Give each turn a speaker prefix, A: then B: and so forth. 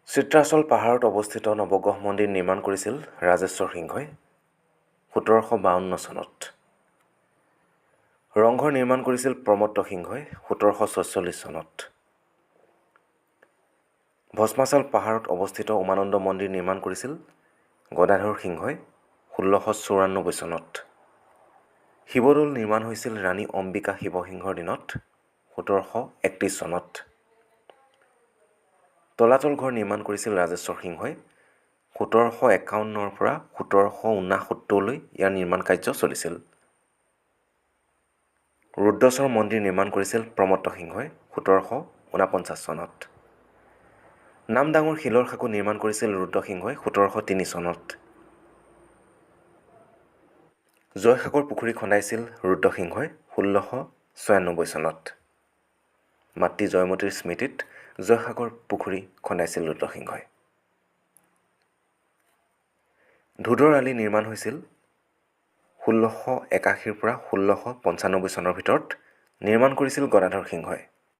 A: চিত্ৰাচল পাহাৰত অৱস্থিত নৱগ্ৰহ মন্দিৰ নিৰ্মাণ কৰিছিল ৰাজেশ্বৰ সিংহই ১৭৫২ চনত। ৰংঘৰ নিৰ্মাণ কৰিছিল প্ৰমত্ত সিংহই ১৭৪৬ চনত। ভস্মাচল পাহাৰত অৱস্থিত উমানন্দ মন্দিৰ নিৰ্মাণ কৰিছিল গদাধৰ সিংহই ১৬৯৪ চনত। শিৱদৌল নিৰ্মাণ হৈছিল ৰাণী অম্বিকা শিৱসিংহৰ দিনত ১৭৩১ চনত। তলাতল ঘৰ নিৰ্মাণ কৰিছিল ৰাজেশ্বৰ সিংহই ১৭৫১ পৰা ১৭৬৯লৈ ইয়াৰ নিৰ্মাণ কাৰ্য চলিছিল। ৰুদ্ৰশ্বৰ মন্দিৰ নিৰ্মাণ কৰিছিল প্ৰমত্ত সিংহই ১৭৪৯ চনত। নামডাঙৰ শিলৰ সাঁকো নিৰ্মাণ কৰিছিল ৰুদ্ৰসিংহই ১৭০৩ চনত। জয়সাগৰ পুখুৰী খন্দাইছিল ৰুদ্ৰসিংহই ১৬৯৬ চনত। মাতৃ জয়মতীৰ স্মৃতিত জয়সাগৰ পুখুৰী খন্দাইছিল ৰুদ্ৰসিংহই। ধোদৰ আলি নিৰ্মাণ হৈছিল ১৬৮১ পৰা ১৬৯৫ চনৰ ভিতৰত। নিৰ্মাণ কৰিছিল গদাধৰ সিংহই।